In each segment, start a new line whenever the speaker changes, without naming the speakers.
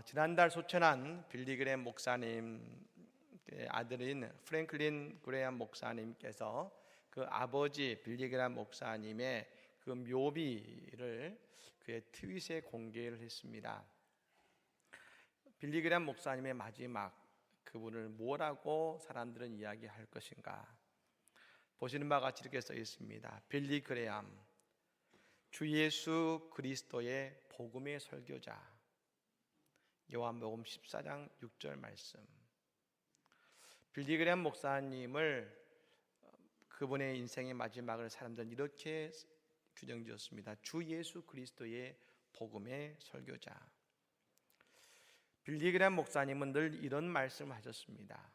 지난달 소천한 빌리그램 목사님 아들인 프랭클린 그레엄 목사님께서 그 아버지 빌리그램 목사님의 그 묘비를 그의 트윗에 공개를 했습니다. 빌리그램 목사님의 마지막, 그분을 뭐라고 사람들은 이야기할 것인가? 보시는 바와 같이 이렇게 써 있습니다. 빌리그램, 주 예수 그리스도의 복음의 설교자. 요한복음 14장 6절 말씀. 빌리그램 목사님을, 그분의 인생의 마지막을 사람들은 이렇게 규정지었습니다. 주 예수 그리스도의 복음의 설교자. 빌리그램 목사님은 늘 이런 말씀을 하셨습니다.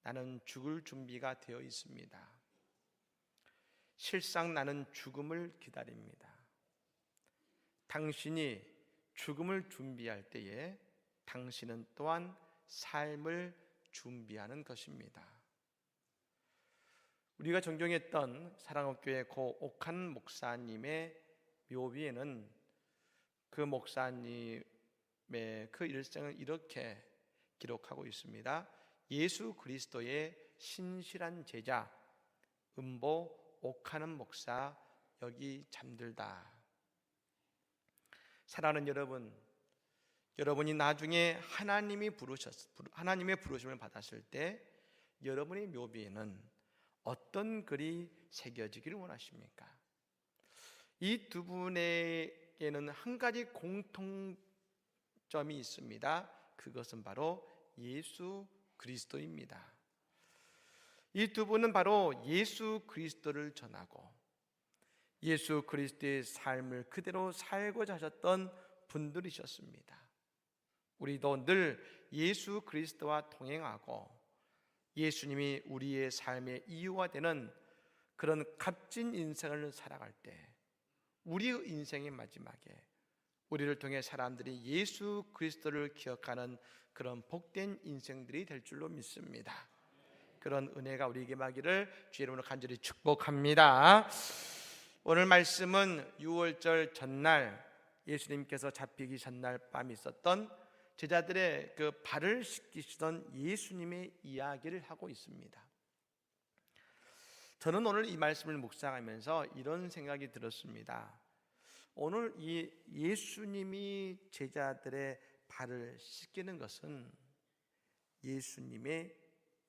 나는 죽을 준비가 되어 있습니다. 실상 나는 죽음을 기다립니다. 당신이 죽음을 준비할 때에 당신은 또한 삶을 준비하는 것입니다. 우리가 존경했던 사랑업교회 고 옥한 목사님의 묘비에는 그 목사님의 그 일생을 이렇게 기록하고 있습니다. 예수 그리스도의 신실한 제자, 음보 옥하는 목사, 여기 잠들다. 사랑하는 여러분, 여러분이 나중에 하나님의 부르심을 받았을 때 여러분의 묘비에는 어떤 글이 새겨지기를 원하십니까? 이 두 분에게는 한 가지 공통점이 있습니다. 그것은 바로 예수 그리스도입니다. 이 두 분은 바로 예수 그리스도를 전하고 예수 그리스도의 삶을 그대로 살고자 하셨던 분들이셨습니다. 우리도 늘 예수 그리스도와 동행하고 예수님이 우리의 삶의 이유가 되는 그런 값진 인생을 살아갈 때 우리의 인생의 마지막에 우리를 통해 사람들이 예수 그리스도를 기억하는 그런 복된 인생들이 될 줄로 믿습니다. 그런 은혜가 우리에게 임하기를 주의 이름으로 간절히 축복합니다. 오늘 말씀은 유월절 전날, 예수님께서 잡히기 전날 밤 있었던 제자들의 그 발을 씻기시던 예수님의 이야기를 하고 있습니다. 저는 오늘 이 말씀을 묵상하면서 이런 생각이 들었습니다. 오늘 이 예수님이 제자들의 발을 씻기는 것은 예수님의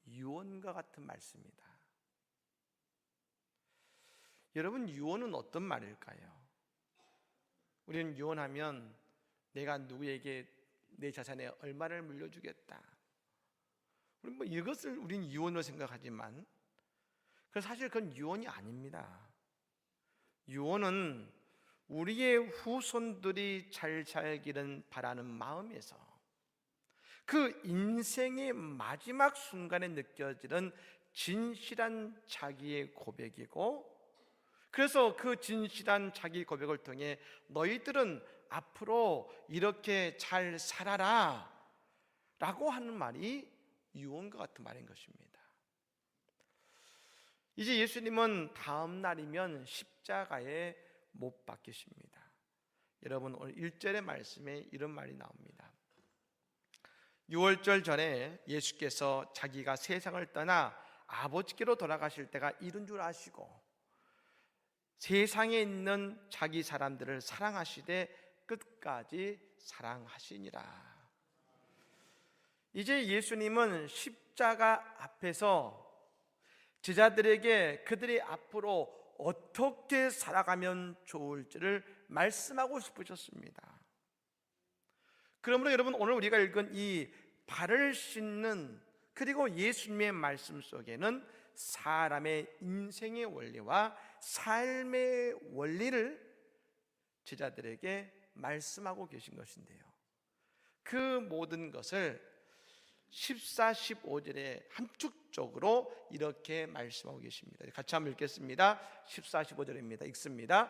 유언과 같은 말씀이다. 여러분, 유언은 어떤 말일까요? 우리는 유언하면 내가 누구에게 내 자산에 얼마를 물려주겠다. 우리 이것을 우리는 유언으로 생각하지만 사실 그건 유언이 아닙니다. 유언은 우리의 후손들이 잘 살기를 바라는 마음에서 그 인생의 마지막 순간에 느껴지는 진실한 자기의 고백이고, 그래서 그 진실한 자기 고백을 통해 너희들은 앞으로 이렇게 잘 살아라 라고 하는 말이 유언과 같은 말인 것입니다. 이제 예수님은 다음 날이면 십자가에 못 박히십니다. 여러분, 오늘 1절의 말씀에 이런 말이 나옵니다. 유월절 전에 예수께서 자기가 세상을 떠나 아버지께로 돌아가실 때가 이른 줄 아시고 세상에 있는 자기 사람들을 사랑하시되 끝까지 사랑하시니라. 이제 예수님은 십자가 앞에서 제자들에게 그들이 앞으로 어떻게 살아가면 좋을지를 말씀하고 싶으셨습니다. 그러므로 여러분, 오늘 우리가 읽은 이 발을 씻는 그리고 예수님의 말씀 속에는 사람의 인생의 원리와 삶의 원리를 제자들에게 말씀하고 계신 것인데요, 그 모든 것을 14, 15절에 함축적으로 이렇게 말씀하고 계십니다. 같이 한번 읽겠습니다. 14, 15절입니다. 읽습니다.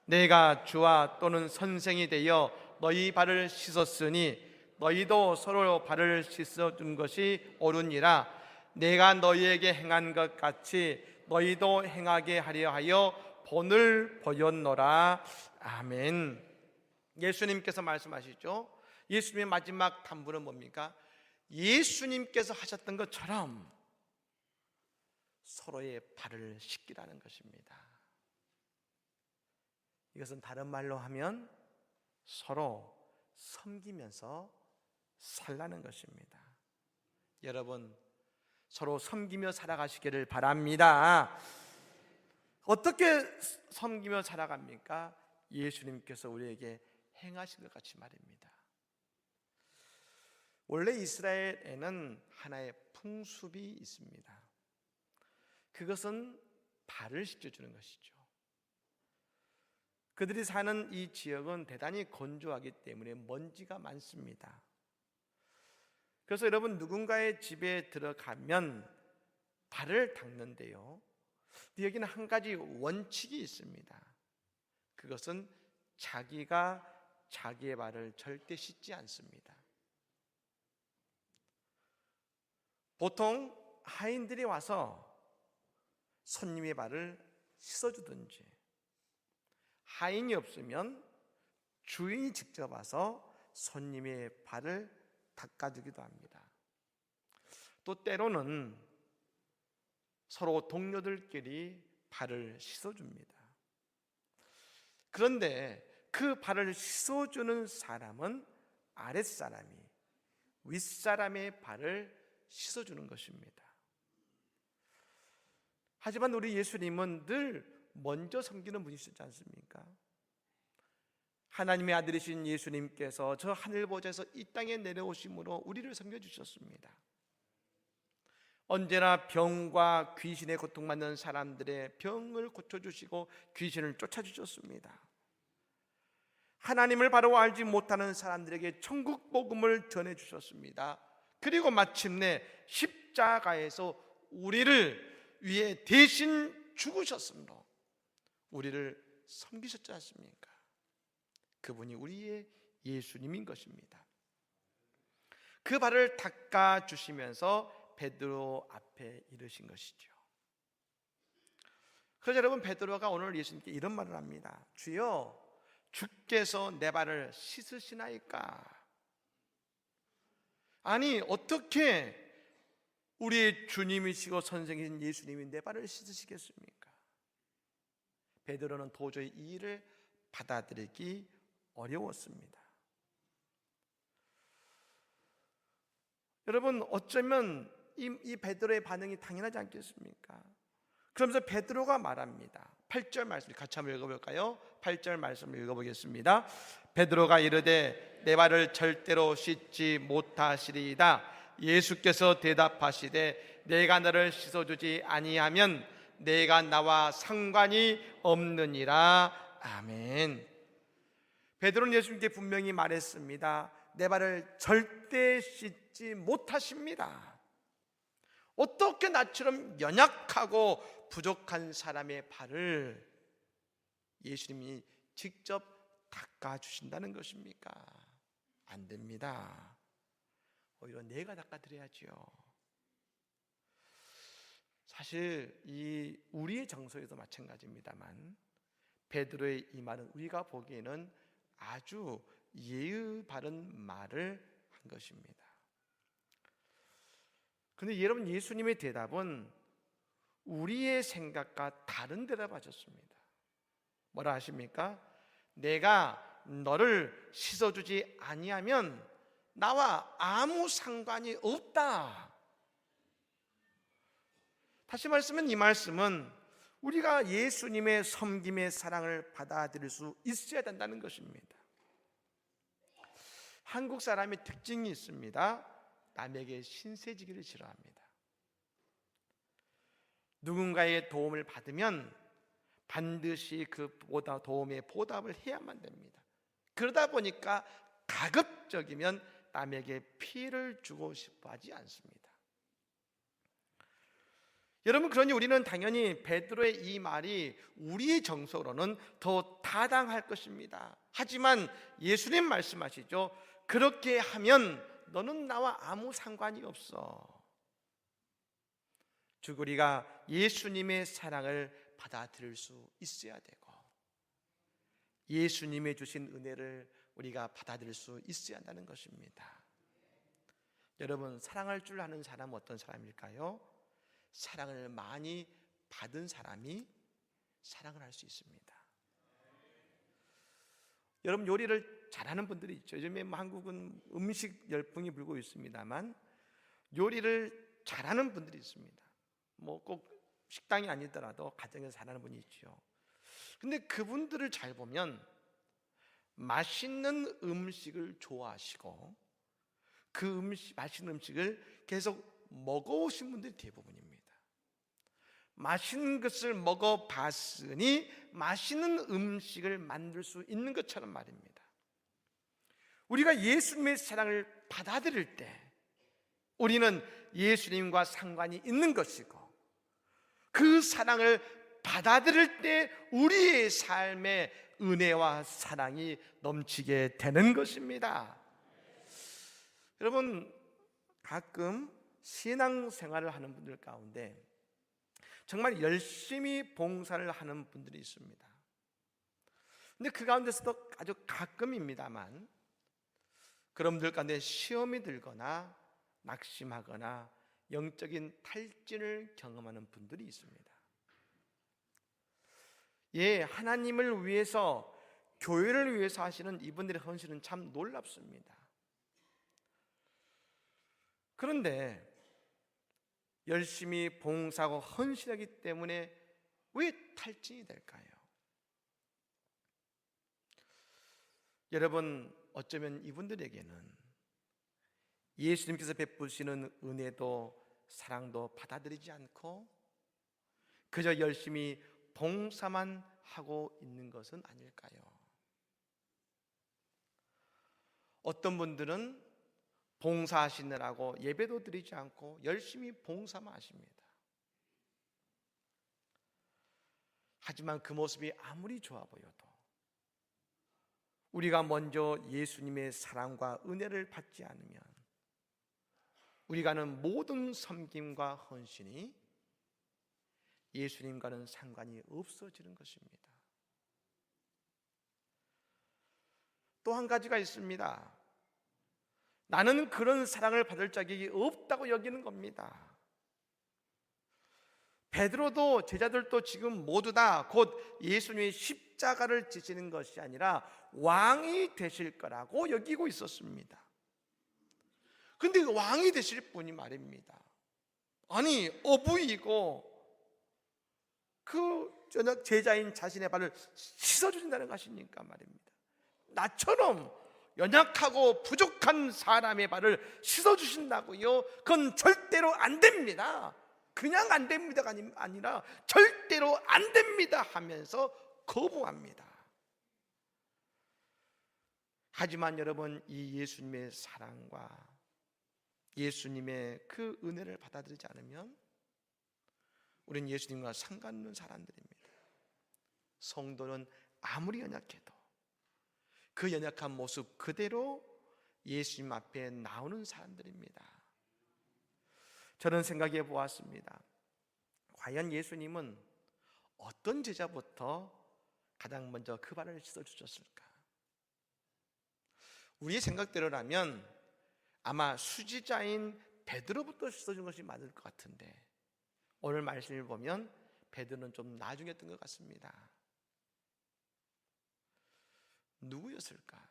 내가 주와 또는 선생이 되어 너희 발을 씻었으니 너희도 서로 발을 씻어준 것이 옳으니라. 내가 너희에게 행한 것 같이 너희도 행하게 하려 하여 본을 보였노라. 아멘. 예수님께서 말씀하시죠. 예수님의 마지막 담부는 뭡니까? 예수님께서 하셨던 것처럼 서로의 발을 씻기라는 것입니다. 이것은 다른 말로 하면 서로 섬기면서 살라는 것입니다. 여러분, 서로 섬기며 살아가시기를 바랍니다. 어떻게 섬기며 살아갑니까? 예수님께서 우리에게 행하신 것 같이 말입니다. 원래 이스라엘에는 하나의 풍습이 있습니다. 그것은 발을 씻겨주는 것이죠. 그들이 사는 이 지역은 대단히 건조하기 때문에 먼지가 많습니다. 그래서 여러분, 누군가의 집에 들어가면 발을 닦는데요, 여기는 한 가지 원칙이 있습니다. 그것은 자기가 자기의 발을 절대 씻지 않습니다. 보통 하인들이 와서 손님의 발을 씻어주든지, 하인이 없으면 주인이 직접 와서 손님의 발을 닦아주기도 합니다. 또 때로는 서로 동료들끼리 발을 씻어줍니다. 그런데 그 발을 씻어주는 사람은 아랫사람이 윗사람의 발을 씻어주는 것입니다. 하지만 우리 예수님은 늘 먼저 섬기는 분이시지 않습니까? 하나님의 아들이신 예수님께서 저 하늘보좌에서 이 땅에 내려오심으로 우리를 섬겨주셨습니다. 언제나 병과 귀신의 고통받는 사람들의 병을 고쳐주시고 귀신을 쫓아주셨습니다. 하나님을 바로 알지 못하는 사람들에게 천국 복음을 전해주셨습니다. 그리고 마침내 십자가에서 우리를 위해 대신 죽으셨으므로 우리를 섬기셨지 않습니까? 그분이 우리의 예수님인 것입니다. 그 발을 닦아주시면서 베드로 앞에 이르신 것이죠. 그래서 여러분, 베드로가 오늘 예수님께 이런 말을 합니다. 주여, 주께서 내 발을 씻으시나이까? 아니, 어떻게 우리의 주님이시고 선생이신 예수님이 내 발을 씻으시겠습니까? 베드로는 도저히 이 일을 받아들이기 어려웠습니다. 여러분, 어쩌면 이 베드로의 반응이 당연하지 않겠습니까? 그러면서 베드로가 말합니다. 8절 말씀 같이 한번 읽어볼까요? 8절 말씀을 읽어보겠습니다. 베드로가 이르되 내 발을 절대로 씻지 못하시리이다. 예수께서 대답하시되 내가 너를 씻어주지 아니하면 내가 나와 상관이 없느니라. 아멘. 베드로는 예수님께 분명히 말했습니다. 내 발을 절대 씻지 못하십니다. 어떻게 나처럼 연약하고 부족한 사람의 발을 예수님이 직접 닦아주신다는 것입니까? 안 됩니다. 오히려 내가 닦아드려야지요. 사실 이 우리의 정서에도 마찬가지입니다만 베드로의 이 말은 우리가 보기에는 아주 예의 바른 말을 한 것입니다. 그런데 여러분, 예수님의 대답은 우리의 생각과 다른 대답하셨습니다. 뭐라 하십니까? 내가 너를 씻어주지 아니하면 나와 아무 상관이 없다. 다시 말씀은 이 말씀은 우리가 예수님의 섬김의 사랑을 받아들일 수 있어야 된다는 것입니다. 한국 사람의 특징이 있습니다. 남에게 신세지기를 싫어합니다. 누군가의 도움을 받으면 반드시 그 도움에 보답을 해야만 됩니다. 그러다 보니까 가급적이면 남에게 피해를 주고 싶어 하지 않습니다. 여러분, 그러니 우리는 당연히 베드로의 이 말이 우리의 정서로는 더 타당할 것입니다. 하지만 예수님 말씀하시죠. 그렇게 하면 너는 나와 아무 상관이 없어. 즉, 우리가 예수님의 사랑을 받아들일 수 있어야 되고 예수님의 주신 은혜를 우리가 받아들일 수 있어야 한다는 것입니다. 여러분, 사랑할 줄 아는 사람은 어떤 사람일까요? 사랑을 많이 받은 사람이 사랑을 할 수 있습니다. 여러분, 요리를 잘하는 분들이 있죠. 요즘에 한국은 음식 열풍이 불고 있습니다만 요리를 잘하는 분들이 있습니다. 뭐 꼭 식당이 아니더라도 가정에서 잘하는 분이 있죠. 근데 그분들을 잘 보면 맛있는 음식을 좋아하시고 그 맛있는 음식을 계속 먹어오신 분들이 대부분입니다. 맛있는 것을 먹어봤으니 맛있는 음식을 만들 수 있는 것처럼 말입니다. 우리가 예수님의 사랑을 받아들일 때 우리는 예수님과 상관이 있는 것이고, 그 사랑을 받아들일 때 우리의 삶에 은혜와 사랑이 넘치게 되는 것입니다. 여러분, 가끔 신앙생활을 하는 분들 가운데 정말 열심히 봉사를 하는 분들이 있습니다. 근데 그 가운데서도 아주 가끔입니다만 그런 분들 가운데 시험이 들거나 낙심하거나 영적인 탈진을 경험하는 분들이 있습니다. 예, 하나님을 위해서, 교회를 위해서 하시는 이분들의 헌신은 참 놀랍습니다. 그런데 열심히 봉사하고 헌신하기 때문에 왜 탈진이 될까요? 여러분, 어쩌면 이분들에게는 예수님께서 베푸시는 은혜도 사랑도 받아들이지 않고 그저 열심히 봉사만 하고 있는 것은 아닐까요? 어떤 분들은 봉사하시느라고 예배도 드리지 않고 열심히 봉사만 하십니다. 하지만 그 모습이 아무리 좋아 보여도 우리가 먼저 예수님의 사랑과 은혜를 받지 않으면 우리가 하는 모든 섬김과 헌신이 예수님과는 상관이 없어지는 것입니다. 또 한 가지가 있습니다. 나는 그런 사랑을 받을 자격이 없다고 여기는 겁니다. 베드로도 제자들도 지금 모두 다 곧 예수님의 십자가를 지시는 것이 아니라 왕이 되실 거라고 여기고 있었습니다. 근데 왕이 되실 분이 말입니다. 아니, 어부이고 그 제자인 자신의 발을 씻어주신다는 것이니까 말입니다. 나처럼 연약하고 부족한 사람의 발을 씻어주신다고요? 그건 절대로 안 됩니다. 그냥 안 됩니다가 아니라 절대로 안 됩니다 하면서 거부합니다. 하지만 여러분, 이 예수님의 사랑과 예수님의 그 은혜를 받아들이지 않으면 우리는 예수님과 상관없는 사람들입니다. 성도는 아무리 연약해도 그 연약한 모습 그대로 예수님 앞에 나오는 사람들입니다. 저는 생각해 보았습니다. 과연 예수님은 어떤 제자부터 가장 먼저 그 발을 씻어주셨을까? 우리의 생각대로라면 아마 수지자인 베드로부터 씻어준 것이 맞을 것 같은데 오늘 말씀을 보면 베드로는 좀 나중에 했던 것 같습니다. 누구였을까?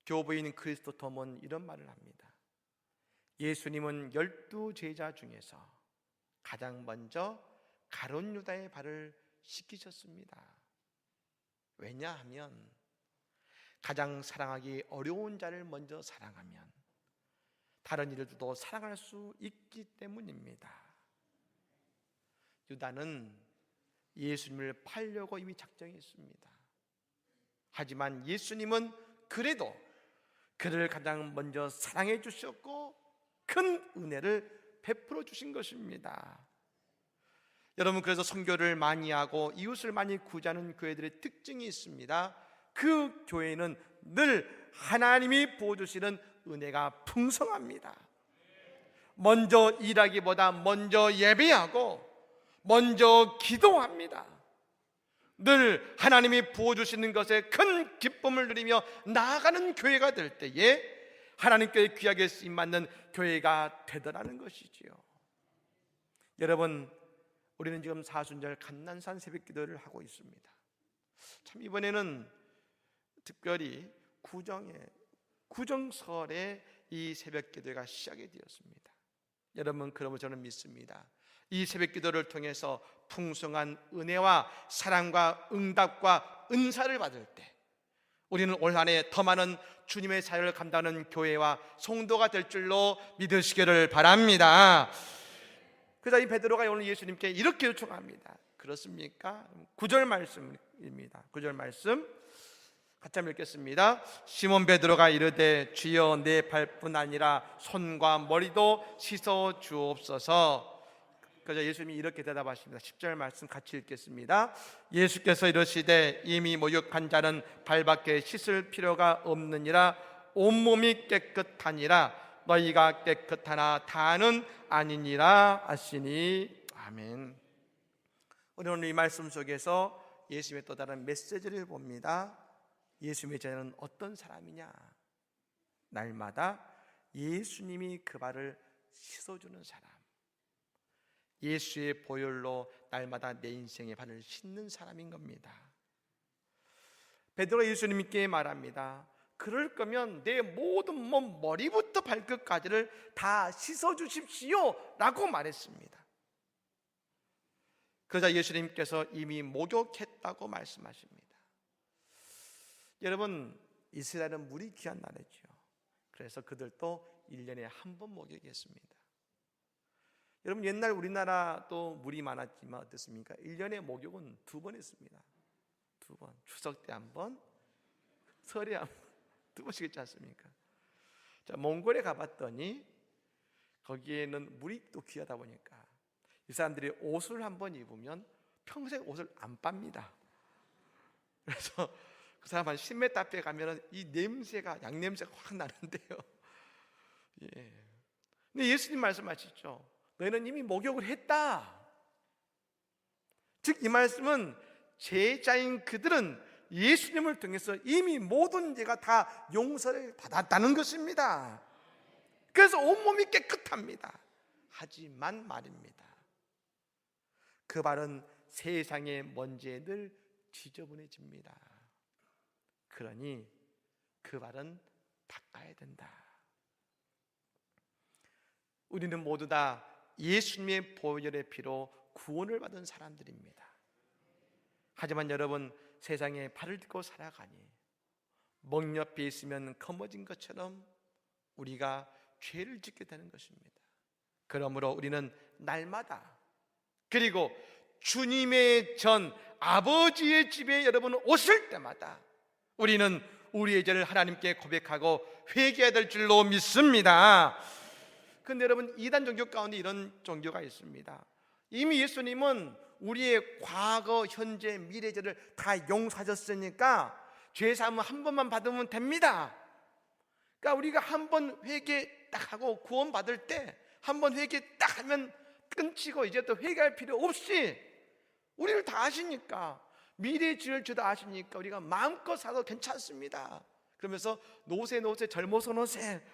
교부인 크리스토톰은 이런 말을 합니다. 예수님은 12 제자 중에서 가장 먼저 가룟 유다의 발을 씻기셨습니다. 왜냐하면 가장 사랑하기 어려운 자를 먼저 사랑하면 다른 이들도 사랑할 수 있기 때문입니다. 유다는 예수님을 팔려고 이미 작정했습니다. 하지만 예수님은 그래도 그를 가장 먼저 사랑해 주셨고 큰 은혜를 베풀어 주신 것입니다. 여러분, 그래서 선교를 많이 하고 이웃을 많이 구제하는 교회들의 특징이 있습니다. 그 교회는 늘 하나님이 부어주시는 은혜가 풍성합니다. 먼저 일하기보다 먼저 예배하고 먼저 기도합니다. 늘 하나님이 부어주시는 것에 큰 기쁨을 누리며 나아가는 교회가 될 때에 하나님께 귀하게 쓰임받는 교회가 되더라는 것이지요. 여러분, 우리는 지금 사순절 감난산 새벽기도를 하고 있습니다. 참 이번에는 특별히 구정설에 이 새벽기도가 시작이 되었습니다. 여러분, 그러면 저는 믿습니다. 이 새벽기도를 통해서 풍성한 은혜와 사랑과 응답과 은사를 받을 때 우리는 올 한 해 더 많은 주님의 사역을 감당하는 교회와 성도가 될 줄로 믿으시기를 바랍니다. 그래서 이 베드로가 오늘 예수님께 이렇게 요청합니다. 그렇습니까? 9절 말씀입니다. 9절 말씀 같이 한번 읽겠습니다. 시몬 베드로가 이르되 주여 내 발뿐 아니라 손과 머리도 씻어 주옵소서. 그래서 예수님이 이렇게 대답하십니다. 10절 말씀 같이 읽겠습니다. 예수께서 이르시되 이미 목욕한 자는 발밖에 씻을 필요가 없느니라 온몸이 깨끗하니라 너희가 깨끗하나 다는 아니니라 하시니. 아멘. 우리 오늘 이 말씀 속에서 예수님의 또 다른 메시지를 봅니다. 예수님의 제자는 어떤 사람이냐? 날마다 예수님이 그 발을 씻어주는 사람, 예수의 보혈로 날마다 내 인생의 발을 씻는 사람인 겁니다. 베드로가 예수님께 말합니다. 그럴 거면 내 모든 몸 머리부터 발끝까지를 다 씻어주십시오 라고 말했습니다. 그러자 예수님께서 이미 목욕했다고 말씀하십니다. 여러분, 이스라엘은 물이 귀한 나라죠. 그래서 그들도 1년에 한 번 목욕했습니다. 여러분, 옛날 우리나라도 물이 많았지만 어떻습니까? 1년에 목욕은 2번 했습니다. 2번. 추석 때 한 번, 설에 한 번, 2번씩 했지 않습니까? 자, 몽골에 가봤더니 거기에는 물이 또 귀하다 보니까 이 사람들이 옷을 한 번 입으면 평생 옷을 안 빱니다. 그래서 그 사람 한 10m 앞에 가면은 이 냄새가, 양냄새가 확 나는데요. 예. 근데 예수님 말씀하시죠. 너희는 이미 목욕을 했다. 즉 이 말씀은 제자인 그들은 예수님을 통해서 이미 모든 죄가 다 용서를 받았다는 것입니다. 그래서 온몸이 깨끗합니다. 하지만 말입니다, 그 발은 세상의 먼지에 늘 지저분해집니다. 그러니 그 발은 닦아야 된다. 우리는 모두 다 예수님의 보혈의 피로 구원을 받은 사람들입니다. 하지만 여러분, 세상에 발을 딛고 살아가니 멍 옆에 있으면 검어진 것처럼 우리가 죄를 짓게 되는 것입니다. 그러므로 우리는 날마다, 그리고 주님의 전 아버지의 집에 여러분 오실 때마다 우리는 우리의 죄를 하나님께 고백하고 회개해야 될 줄로 믿습니다. 그런데 여러분, 이단 종교 가운데 이런 종교가 있습니다. 이미 예수님은 우리의 과거, 현재, 미래 죄를 다 용서하셨으니까 죄사함을 한 번만 받으면 됩니다. 그러니까 우리가 한 번 회개 딱 하고 구원 받을 때 한 번 회개 딱 하면 끊치고 이제 또 회개할 필요 없이 우리를 다 아시니까, 미래의 죄를 죄도 아시니까 우리가 마음껏 살아도 괜찮습니다. 그러면서 노세 젊어서 노세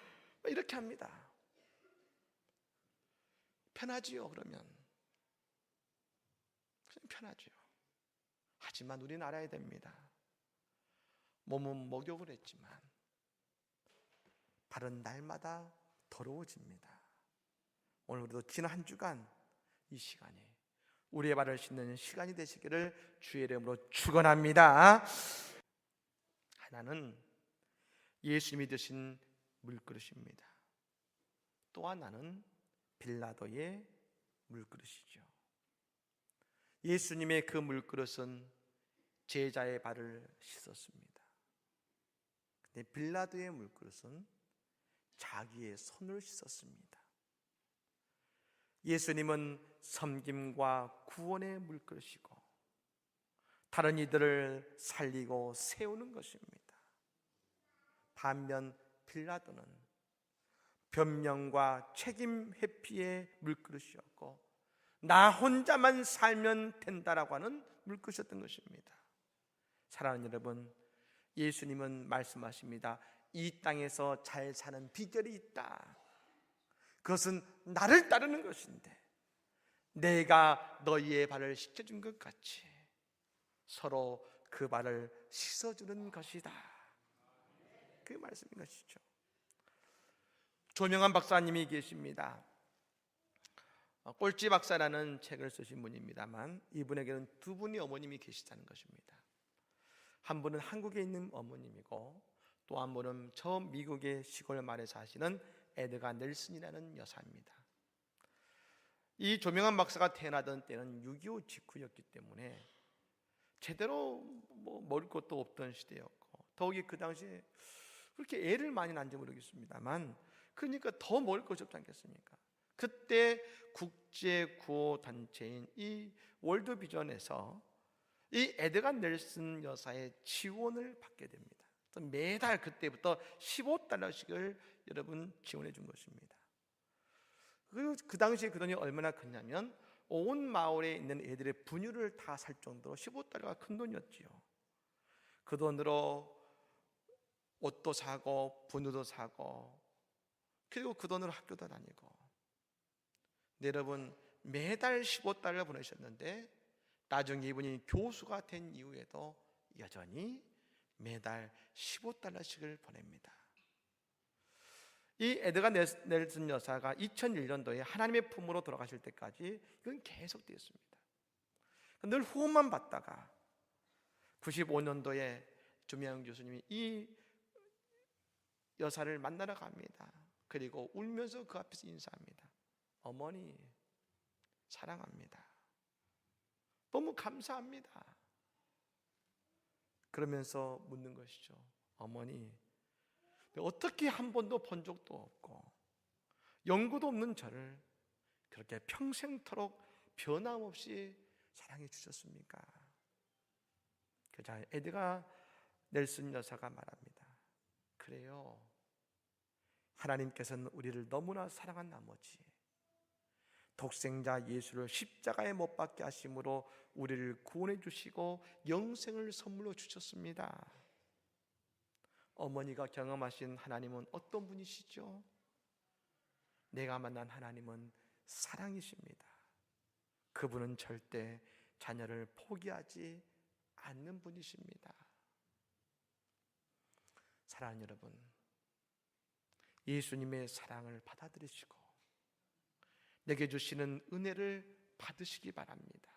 이렇게 합니다. 편하지요. 그러면 편하죠. 하지만 우리는 알아야 됩니다. 몸은 목욕을 했지만 발은 날마다 더러워집니다. 오늘 우리도 지난 한 주간 이 시간이 우리의 발을 씻는 시간이 되시기를 주의 이름으로 축원합니다. 하나는 예수님이 드신 물그릇입니다. 또 하나는 빌라도의 물그릇이죠. 예수님의 그 물그릇은 제자의 발을 씻었습니다. 근데 빌라도의 물그릇은 자기의 손을 씻었습니다. 예수님은 섬김과 구원의 물그릇이고 다른 이들을 살리고 세우는 것입니다. 반면 빌라도는 변명과 책임 회피의 물그릇이었고 나 혼자만 살면 된다라고 하는 물끄셨던 것입니다. 사랑하는 여러분, 예수님은 말씀하십니다. 이 땅에서 잘 사는 비결이 있다. 그것은 나를 따르는 것인데 내가 너희의 발을 씻겨준 것 같이 서로 그 발을 씻어주는 것이다. 그 말씀인 것이죠. 조명한 박사님이 계십니다. 꼴찌 박사라는 책을 쓰신 분입니다만 이분에게는 두 분의 어머님이 계시다는 것입니다. 한 분은 한국에 있는 어머님이고 또 한 분은 저 미국의 시골 마을에 사시는 에드가 넬슨이라는 여사입니다. 이 조명한 박사가 태어나던 때는 6.25 직후였기 때문에 제대로 먹을 것도 없던 시대였고 더욱이 그 당시에 그렇게 애를 많이 낳은지 모르겠습니다만 그러니까 더 먹을 것이 없지 않겠습니까? 그때 국제구호단체인 이 월드비전에서 이 에드가 넬슨 여사의 지원을 받게 됩니다. 매달 그때부터 $15씩을 여러분 지원해 준 것입니다. 그리고 그 당시에 그 돈이 얼마나 컸냐면 온 마을에 있는 애들의 분유를 다 살 정도로 $15가 큰 돈이었지요. 그 돈으로 옷도 사고 분유도 사고 그리고 그 돈으로 학교도 다니고. 네, 여러분 매달 $15 보내셨는데 나중에 이분이 교수가 된 이후에도 여전히 매달 $15씩을 보냅니다. 이 에드가 넬슨 여사가 2001년도에 하나님의 품으로 돌아가실 때까지 이건 계속되었습니다. 늘 후원만 받다가 95년도에 조명한 교수님이 이 여사를 만나러 갑니다. 그리고 울면서 그 앞에서 인사합니다. 어머니 사랑합니다. 너무 감사합니다. 그러면서 묻는 것이죠. 어머니 어떻게 한 번도 본 적도 없고 연고도 없는 저를 그렇게 평생토록 변함없이 사랑해 주셨습니까? 그자 에드가 넬슨 여사가 말합니다. 그래요. 하나님께서는 우리를 너무나 사랑한 나머지 독생자 예수를 십자가에 못 박게 하심으로 우리를 구원해 주시고 영생을 선물로 주셨습니다. 어머니가 경험하신 하나님은 어떤 분이시죠? 내가 만난 하나님은 사랑이십니다. 그분은 절대 자녀를 포기하지 않는 분이십니다. 사랑하는 여러분, 예수님의 사랑을 받아들이시고 내게 주시는 은혜를 받으시기 바랍니다.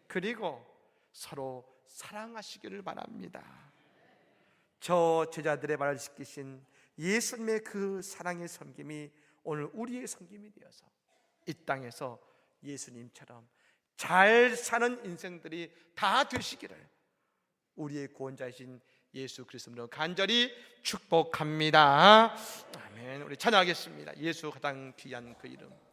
그리고 서로 사랑하시기를 바랍니다. 저 제자들의 발을 씻기신 예수님의 그 사랑의 섬김이 오늘 우리의 섬김이 되어서 이 땅에서 예수님처럼 잘 사는 인생들이 다 되시기를 우리의 구원자이신 예수 그리스도로 간절히 축복합니다. 아멘. 우리 찬양하겠습니다. 예수 가장 귀한 그 이름.